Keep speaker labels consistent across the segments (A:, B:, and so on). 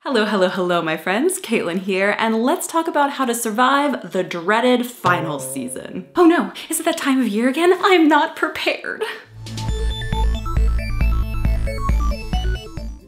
A: Hello, hello, hello, my friends. Kaitlyn here, and let's talk about how to survive the dreaded finals season. Oh no, is it that time of year again? I'm not prepared.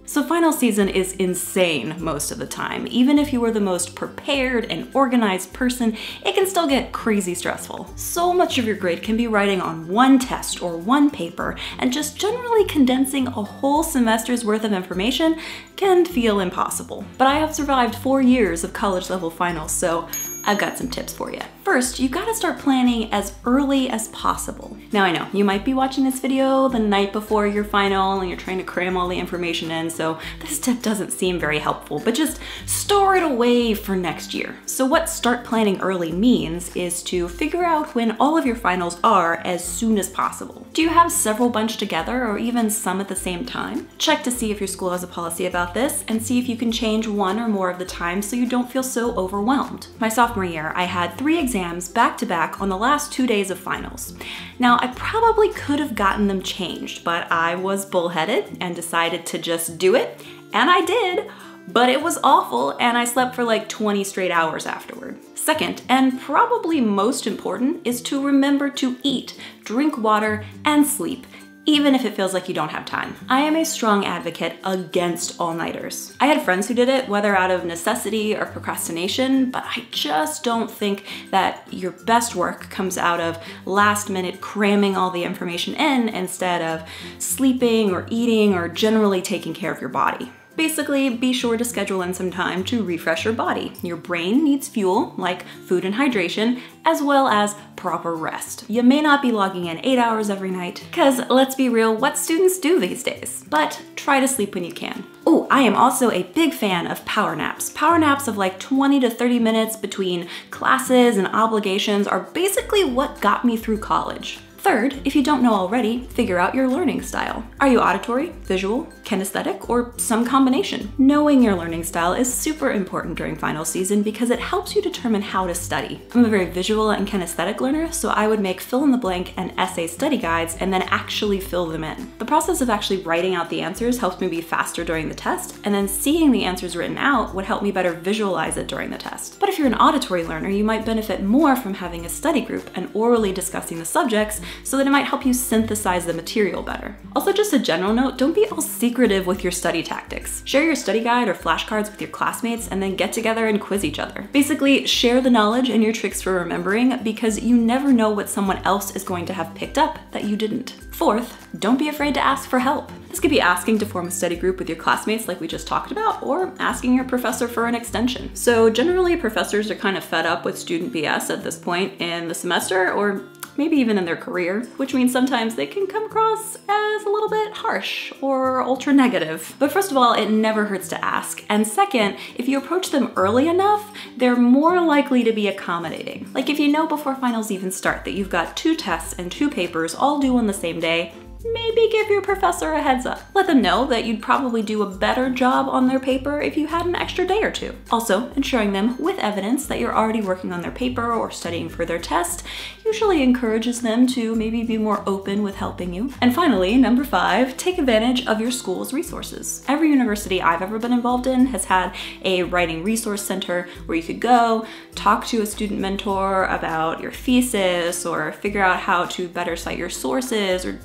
A: So final season is insane most of the time. Even if you are the most prepared and organized person, it can still get crazy stressful. So much of your grade can be riding on one test or one paper, and just generally condensing a whole semester's worth of information can feel impossible. But I have survived 4 years of college level finals, so I've got some tips for you. First, you gotta start planning as early as possible. Now I know, you might be watching this video the night before your final and you're trying to cram all the information in, so this tip doesn't seem very helpful, but just store it away for next year. So what start planning early means is to figure out when all of your finals are as soon as possible. Do you have several bunched together or even some at the same time? Check to see if your school has a policy about this and see if you can change one or more of the time so you don't feel so overwhelmed. My sophomore year, I had 3 exams back to back on the last 2 days of finals. Now, I probably could have gotten them changed, but I was bullheaded and decided to just do it, and I did, but it was awful and I slept for like 20 straight hours afterward. Second, and probably most important, is to remember to eat, drink water, and sleep, even if it feels like you don't have time. I am a strong advocate against all-nighters. I had friends who did it, whether out of necessity or procrastination, but I just don't think that your best work comes out of last minute cramming all the information in instead of sleeping or eating or generally taking care of your body. Basically, be sure to schedule in some time to refresh your body. Your brain needs fuel, like food and hydration, as well as proper rest. You may not be logging in 8 hours every night, because let's be real, what students do these days? But try to sleep when you can. Oh, I am also a big fan of power naps. Power naps of like 20 to 30 minutes between classes and obligations are basically what got me through college. Third, if you don't know already, figure out your learning style. Are you auditory, visual, kinesthetic, or some combination? Knowing your learning style is super important during final season because it helps you determine how to study. I'm a very visual and kinesthetic learner, so I would make fill-in-the-blank and essay study guides and then actually fill them in. The process of actually writing out the answers helps me be faster during the test, and then seeing the answers written out would help me better visualize it during the test. But if you're an auditory learner, you might benefit more from having a study group and orally discussing the subjects so that it might help you synthesize the material better. Also, just a general note, don't be all secretive with your study tactics. Share your study guide or flashcards with your classmates and then get together and quiz each other. Basically, share the knowledge and your tricks for remembering because you never know what someone else is going to have picked up that you didn't. Fourth, don't be afraid to ask for help. This could be asking to form a study group with your classmates like we just talked about, or asking your professor for an extension. So generally, professors are kind of fed up with student BS at this point in the semester, or maybe even in their career, which means sometimes they can come across as a little bit harsh or ultra negative. But first of all, it never hurts to ask. And second, if you approach them early enough, they're more likely to be accommodating. Like if you know before finals even start that you've got 2 tests and 2 papers all due on the same day, maybe give your professor a heads up. Let them know that you'd probably do a better job on their paper if you had an extra day or 2. Also, ensuring them with evidence that you're already working on their paper or studying for their test usually encourages them to maybe be more open with helping you. And finally, number 5, take advantage of your school's resources. Every university I've ever been involved in has had a writing resource center where you could go, talk to a student mentor about your thesis, or figure out how to better cite your sources, or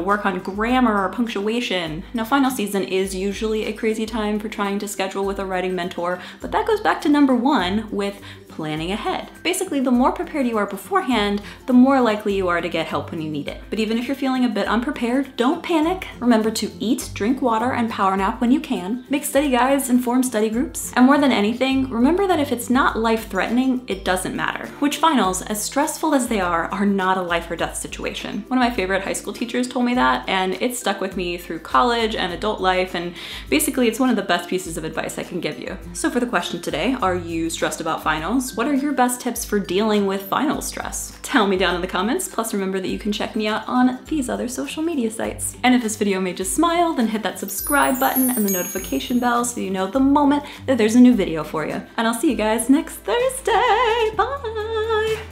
A: work on grammar or punctuation. Now, final season is usually a crazy time for trying to schedule with a writing mentor, but that goes back to number 1 with planning ahead. Basically, the more prepared you are beforehand, the more likely you are to get help when you need it. But even if you're feeling a bit unprepared, don't panic. Remember to eat, drink water, and power nap when you can. Make study guides and form study groups. And more than anything, remember that if it's not life-threatening, it doesn't matter. Which finals, as stressful as they are not a life or death situation. One of my favorite high school teachers told me that, and it stuck with me through college and adult life, and basically it's one of the best pieces of advice I can give you. So for the question today, are you stressed about finals? What are your best tips for dealing with final stress? Tell me down in the comments, plus remember that you can check me out on these other social media sites. And if this video made you smile, then hit that subscribe button and the notification bell so you know the moment that there's a new video for you. And I'll see you guys next Thursday. Bye!